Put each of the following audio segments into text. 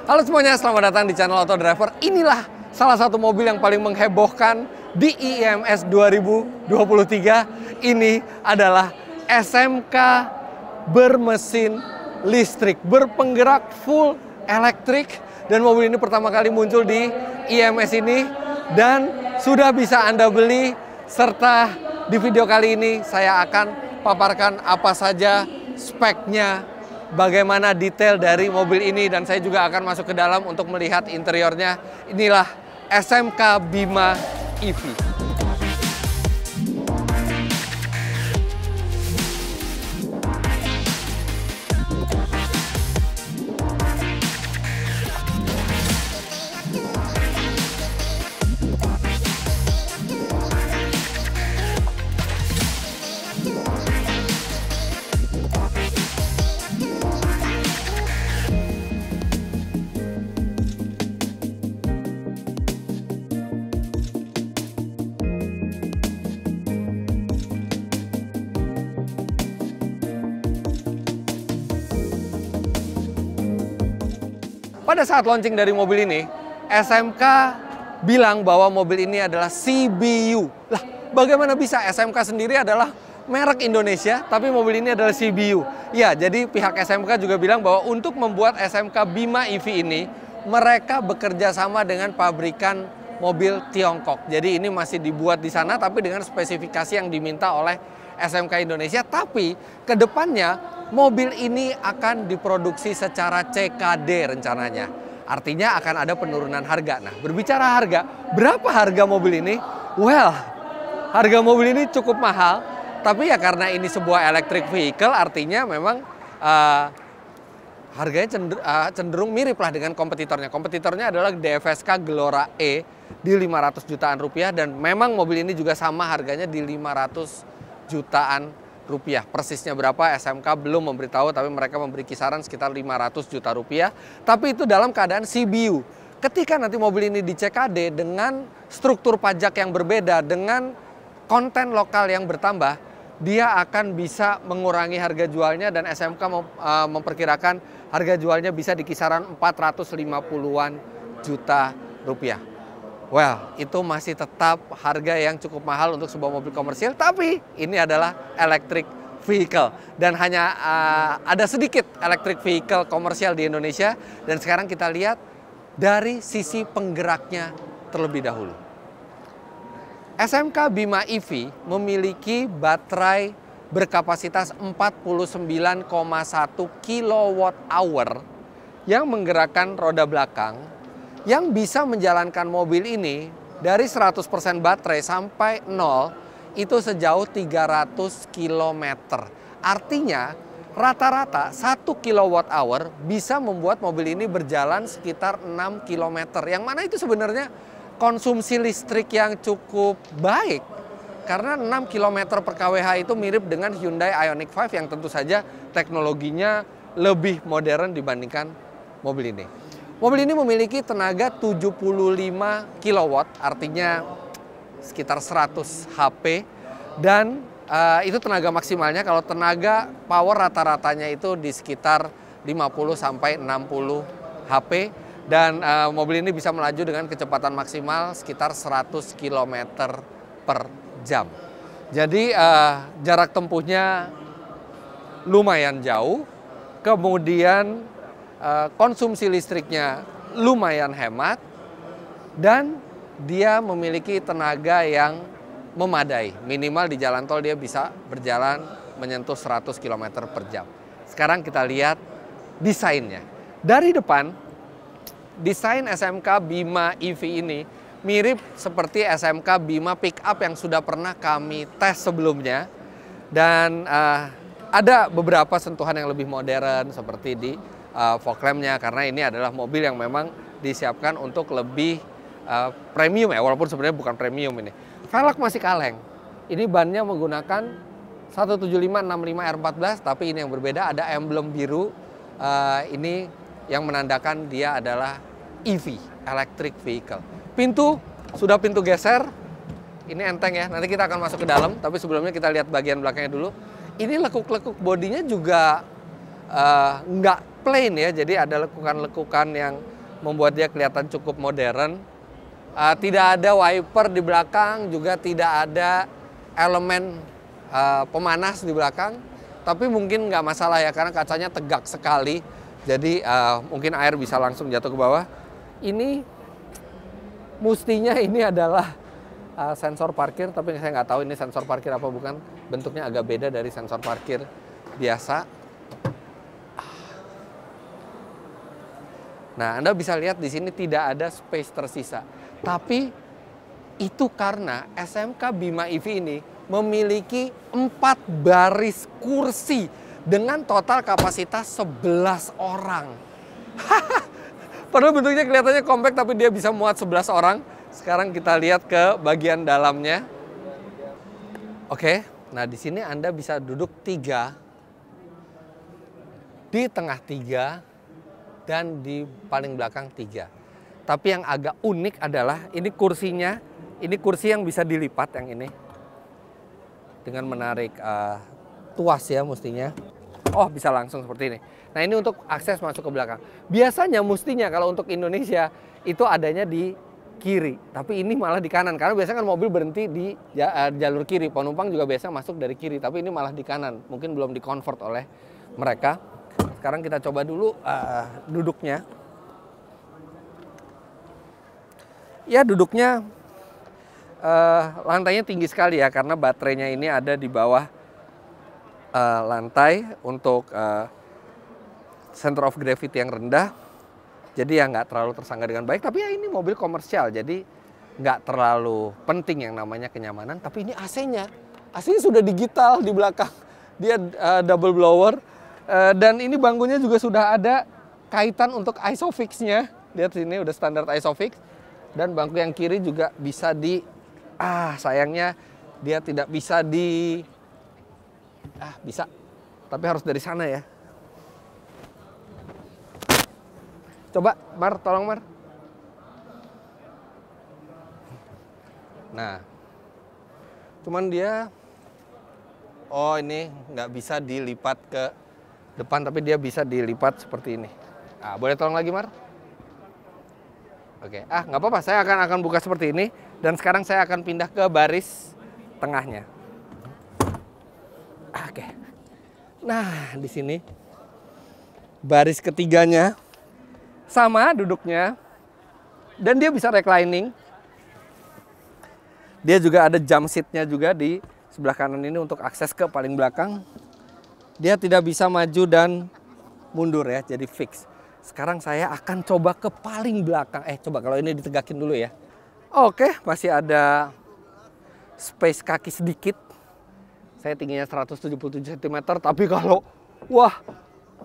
Halo semuanya, selamat datang di channel Auto Driver. Inilah salah satu mobil yang paling menghebohkan di IMS 2023. Ini adalah SMK bermesin listrik, berpenggerak full elektrik. Dan mobil ini pertama kali muncul di IMS ini dan sudah bisa Anda beli. Serta di video kali ini saya akan paparkan apa saja speknya, bagaimana detail dari mobil ini, dan saya juga akan masuk ke dalam untuk melihat interiornya. Inilah SMK Bima EV. Pada saat launching dari mobil ini, SMK bilang bahwa mobil ini adalah CBU. Lah, bagaimana bisa? SMK sendiri adalah merek Indonesia, tapi mobil ini adalah CBU. Ya, jadi pihak SMK juga bilang bahwa untuk membuat SMK Bima EV ini, mereka bekerja sama dengan pabrikan mobil Tiongkok. Jadi ini masih dibuat di sana, tapi dengan spesifikasi yang diminta oleh SMK Indonesia. Tapi kedepannya mobil ini akan diproduksi secara CKD rencananya. Artinya akan ada penurunan harga. Nah, berbicara harga, berapa harga mobil ini? Well, harga mobil ini cukup mahal. Tapi ya karena ini sebuah electric vehicle, artinya memang harganya cenderung mirip lah dengan kompetitornya. Kompetitornya adalah DFSK Gelora E di 500 jutaan rupiah. Dan memang mobil ini juga sama harganya di 500 jutaan rupiah. Persisnya berapa SMK belum memberitahu, tapi mereka memberi kisaran sekitar 500 juta rupiah. Tapi itu dalam keadaan CBU. Ketika nanti mobil ini di CKD dengan struktur pajak yang berbeda, dengan konten lokal yang bertambah, dia akan bisa mengurangi harga jualnya, dan SMK memperkirakan harga jualnya bisa di kisaran 450-an juta rupiah. Well, itu masih tetap harga yang cukup mahal untuk sebuah mobil komersial, tapi ini adalah electric vehicle. Dan hanya ada sedikit electric vehicle komersial di Indonesia, dan sekarang kita lihat dari sisi penggeraknya terlebih dahulu. SMK Bima EV memiliki baterai berkapasitas 49,1 kWh yang menggerakkan roda belakang, yang bisa menjalankan mobil ini dari 100% baterai sampai 0 itu sejauh 300 km. Artinya rata-rata 1 kWh bisa membuat mobil ini berjalan sekitar 6 km. Yang mana itu sebenarnya konsumsi listrik yang cukup baik. Karena 6 km per kWh itu mirip dengan Hyundai Ioniq 5 yang tentu saja teknologinya lebih modern dibandingkan mobil ini. Mobil ini memiliki tenaga 75 kW, artinya sekitar 100 HP. Dan itu tenaga maksimalnya. Kalau tenaga power rata-ratanya itu di sekitar 50-60 HP. Dan mobil ini bisa melaju dengan kecepatan maksimal sekitar 100 km per jam. Jadi jarak tempuhnya lumayan jauh. Kemudian konsumsi listriknya lumayan hemat, dan dia memiliki tenaga yang memadai. Minimal di jalan tol dia bisa berjalan menyentuh 100 km per jam. Sekarang kita lihat desainnya. Dari depan, desain SMK Bima EV ini mirip seperti SMK Bima Pickup yang sudah pernah kami tes sebelumnya. Dan ada beberapa sentuhan yang lebih modern seperti di fog lampnya, karena ini adalah mobil yang memang disiapkan untuk lebih premium ya, walaupun sebenarnya bukan premium ini. Velg masih kaleng. Ini bannya menggunakan 175/65 R14, tapi ini yang berbeda, ada emblem biru. Ini yang menandakan dia adalah EV, electric vehicle. Pintu sudah pintu geser. Ini enteng ya, nanti kita akan masuk ke dalam, tapi sebelumnya kita lihat bagian belakangnya dulu. Ini lekuk-lekuk bodinya juga nggak plain ya, jadi ada lekukan-lekukan yang membuat dia kelihatan cukup modern. Tidak ada wiper di belakang, juga tidak ada elemen pemanas di belakang. Tapi mungkin nggak masalah ya, karena kacanya tegak sekali. Jadi mungkin air bisa langsung jatuh ke bawah. Ini mestinya ini adalah sensor parkir, tapi saya nggak tahu ini sensor parkir apa bukan. Bentuknya agak beda dari sensor parkir biasa. Nah, Anda bisa lihat di sini tidak ada space tersisa. Tapi itu karena SMK Bima EV ini memiliki 4 baris kursi dengan total kapasitas 11 orang. Padahal bentuknya kelihatannya compact, tapi dia bisa muat 11 orang. Sekarang kita lihat ke bagian dalamnya. Oke, nah di sini Anda bisa duduk 3, di tengah 3, dan di paling belakang 3. Tapi yang agak unik adalah ini kursinya, ini kursi yang bisa dilipat yang ini. Dengan menarik tuas ya mestinya. Oh, bisa langsung seperti ini. Nah, ini untuk akses masuk ke belakang. Biasanya mestinya kalau untuk Indonesia itu adanya di kiri, tapi ini malah di kanan. Karena biasanya kan mobil berhenti di jalur kiri, penumpang juga biasa masuk dari kiri, tapi ini malah di kanan. Mungkin belum di-convert oleh mereka. Sekarang kita coba dulu duduknya. Ya, duduknya lantainya tinggi sekali ya, karena baterainya ini ada di bawah lantai untuk center of gravity yang rendah. Jadi ya nggak terlalu tersangga dengan baik, tapi ya ini mobil komersial, jadi nggak terlalu penting yang namanya kenyamanan. Tapi ini AC-nya sudah digital di belakang, dia double blower, dan ini bangkunya juga sudah ada kaitan untuk ISOFIX-nya. Lihat sini udah standar ISOFIX, dan bangku yang kiri juga bisa sayangnya dia tidak bisa bisa, tapi harus dari sana ya. Coba, Mar, tolong Mar. Nah, cuman dia, ini nggak bisa dilipat ke depan, tapi dia bisa dilipat seperti ini. Boleh tolong lagi, Mar? Oke, nggak apa-apa, saya akan buka seperti ini. Dan sekarang saya akan pindah ke baris tengahnya. Oke. Nah, di sini baris ketiganya. Sama duduknya, dan dia bisa reclining. Dia juga ada jump seat-nya juga di sebelah kanan ini untuk akses ke paling belakang. Dia tidak bisa maju dan mundur ya, jadi fix. Sekarang saya akan coba ke paling belakang. Coba kalau ini ditegakin dulu ya. Oke, masih ada space kaki sedikit. Saya tingginya 177 cm, tapi kalau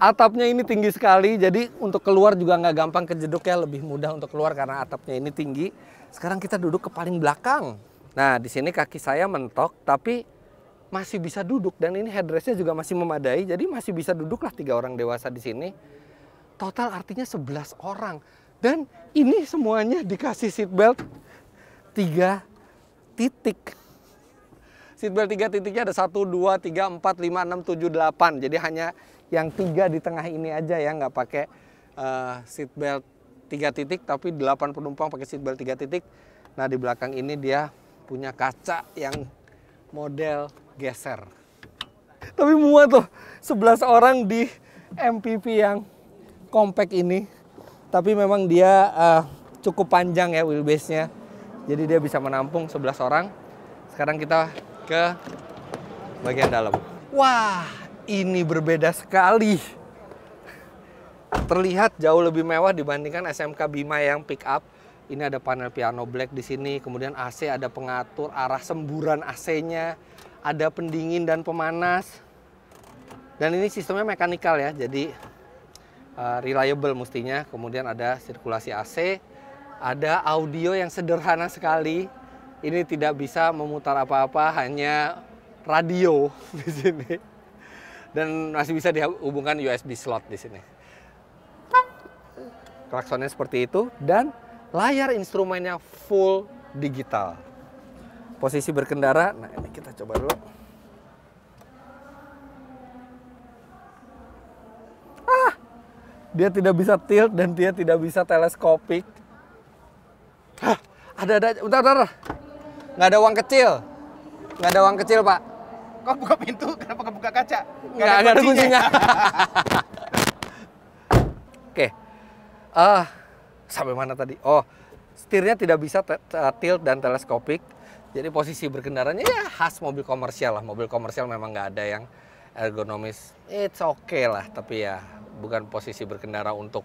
atapnya ini tinggi sekali, jadi untuk keluar juga nggak gampang kejeduk ya, lebih mudah untuk keluar karena atapnya ini tinggi. Sekarang kita duduk ke paling belakang. Nah, di sini kaki saya mentok, tapi masih bisa duduk, dan ini headrestnya juga masih memadai, jadi masih bisa duduk lah 3 orang dewasa di sini. Total artinya 11 orang, dan ini semuanya dikasih seatbelt 3 titik. Seatbelt 3 titiknya ada 1, 2, 3, 4, 5, 6, 7, 8. Jadi hanya yang 3 di tengah ini aja ya, nggak pakai seatbelt 3 titik, tapi 8 penumpang pakai seatbelt 3 titik. Nah, di belakang ini dia punya kaca yang model geser. Tapi muat tuh 11 orang di MPV yang compact ini. Tapi memang dia cukup panjang ya wheelbase-nya. Jadi dia bisa menampung 11 orang. Sekarang kita ke bagian dalam. Wah, ini berbeda sekali. Terlihat jauh lebih mewah dibandingkan SMK Bima yang pick up. Ini ada panel piano black di sini, kemudian AC, ada pengatur arah semburan AC-nya, ada pendingin dan pemanas. Dan ini sistemnya mekanikal ya, jadi reliable mestinya. Kemudian ada sirkulasi AC, ada audio yang sederhana sekali. Ini tidak bisa memutar apa-apa, hanya radio di sini. Dan masih bisa dihubungkan USB slot di sini. Klaksonnya seperti itu, dan layar instrumennya full digital. Posisi berkendara, nah ini kita coba dulu. Dia tidak bisa tilt dan dia tidak bisa teleskopik. Hah, ada. Bentar. Nggak ada uang kecil. Nggak ada uang kecil, Pak. Kok buka pintu? Kenapa nggak buka kaca? Nggak ada kuncinya. Oke. Sampai mana tadi? Oh, setirnya tidak bisa tilt dan teleskopik. Jadi posisi berkendaranya ya khas mobil komersial lah. Mobil komersial memang nggak ada yang ergonomis. It's okay lah, tapi ya bukan posisi berkendara untuk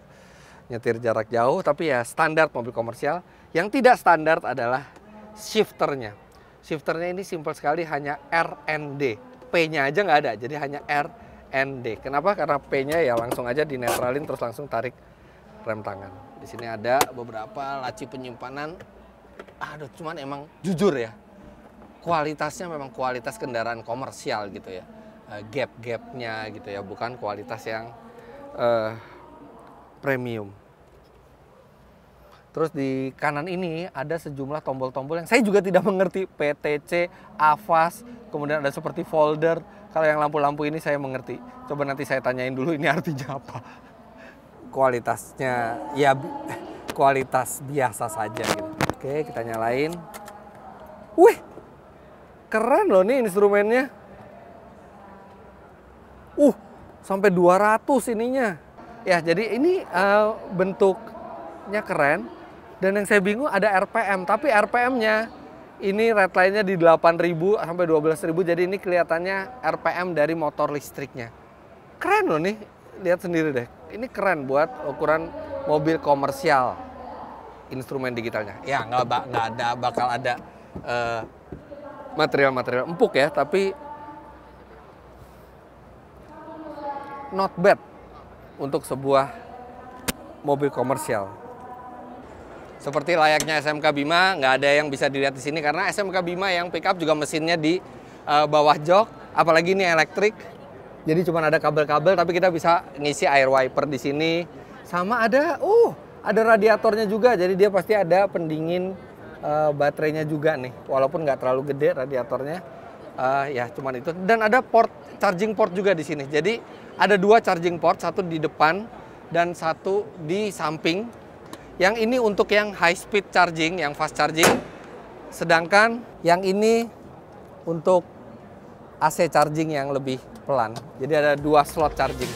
nyetir jarak jauh, tapi ya standar mobil komersial. Yang tidak standar adalah shifternya. Shifternya ini simpel sekali, hanya R&D. P-nya aja nggak ada, jadi hanya R&D. Kenapa? Karena P-nya ya langsung aja dinetralin terus langsung tarik rem tangan. Di sini ada beberapa laci penyimpanan. Aduh, cuman emang jujur ya, kualitasnya memang kualitas kendaraan komersial gitu ya. Gap-gapnya gitu ya, bukan kualitas yang premium. Terus di kanan ini ada sejumlah tombol-tombol yang saya juga tidak mengerti. PTC, AVAS, kemudian ada seperti folder. Kalau yang lampu-lampu ini saya mengerti. Coba nanti saya tanyain dulu ini artinya apa. Kualitasnya ya kualitas biasa saja gitu. Oke, kita nyalain. Wih, keren loh nih instrumennya. Sampai 200 ininya. Ya, jadi ini bentuknya keren. Dan yang saya bingung ada RPM, tapi RPM-nya ini redline-nya di 8.000 sampai 12.000. Jadi ini kelihatannya RPM dari motor listriknya. Keren loh nih, lihat sendiri deh. Ini keren buat ukuran mobil komersial. Instrumen digitalnya. Ya, nggak bakal ada material-material empuk ya, tapi not bad untuk sebuah mobil komersial. Seperti layaknya SMK Bima, nggak ada yang bisa dilihat di sini karena SMK Bima yang pickup juga mesinnya di bawah jok, apalagi ini elektrik. Jadi cuma ada kabel-kabel, tapi kita bisa ngisi air wiper di sini. Sama ada radiatornya juga, jadi dia pasti ada pendingin baterainya juga nih, walaupun nggak terlalu gede radiatornya. Ya cuman itu. Dan ada charging port juga di sini. Jadi ada 2 charging port, satu di depan dan satu di samping. Yang ini untuk yang high speed charging, yang fast charging. Sedangkan yang ini untuk AC charging yang lebih pelan. Jadi ada 2 slot charging.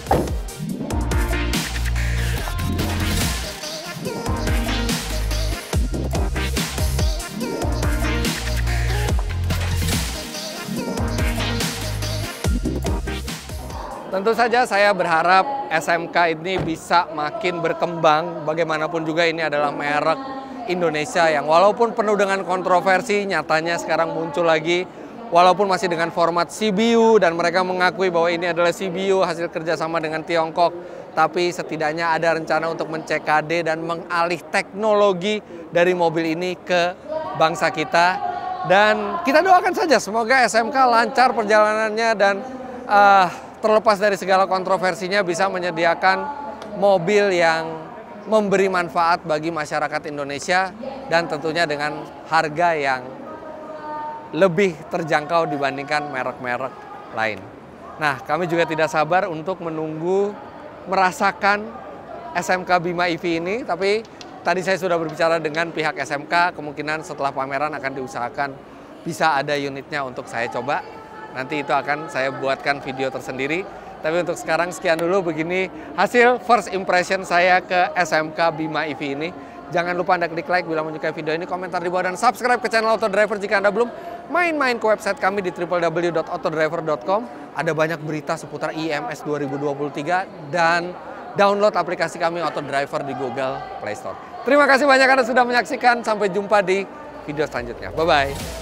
Tentu saja saya berharap SMK ini bisa makin berkembang. Bagaimanapun juga ini adalah merek Indonesia yang walaupun penuh dengan kontroversi, nyatanya sekarang muncul lagi. Walaupun masih dengan format CBU dan mereka mengakui bahwa ini adalah CBU hasil kerjasama dengan Tiongkok. Tapi setidaknya ada rencana untuk men-CKD dan mengalih teknologi dari mobil ini ke bangsa kita. Dan kita doakan saja semoga SMK lancar perjalanannya dan terlepas dari segala kontroversinya bisa menyediakan mobil yang memberi manfaat bagi masyarakat Indonesia dan tentunya dengan harga yang lebih terjangkau dibandingkan merek-merek lain. Nah, kami juga tidak sabar untuk menunggu merasakan SMK Bima EV ini, tapi tadi saya sudah berbicara dengan pihak SMK, kemungkinan setelah pameran akan diusahakan bisa ada unitnya untuk saya coba. Nanti itu akan saya buatkan video tersendiri. Tapi untuk sekarang sekian dulu begini hasil first impression saya ke SMK Bima EV ini. Jangan lupa Anda klik like bila menyukai video ini, komentar di bawah, dan subscribe ke channel Autodriver jika Anda belum. Main-main ke website kami di www.autodriver.com. Ada banyak berita seputar IMS 2023 dan download aplikasi kami Autodriver di Google Play Store. Terima kasih banyak Anda sudah menyaksikan. Sampai jumpa di video selanjutnya. Bye-bye.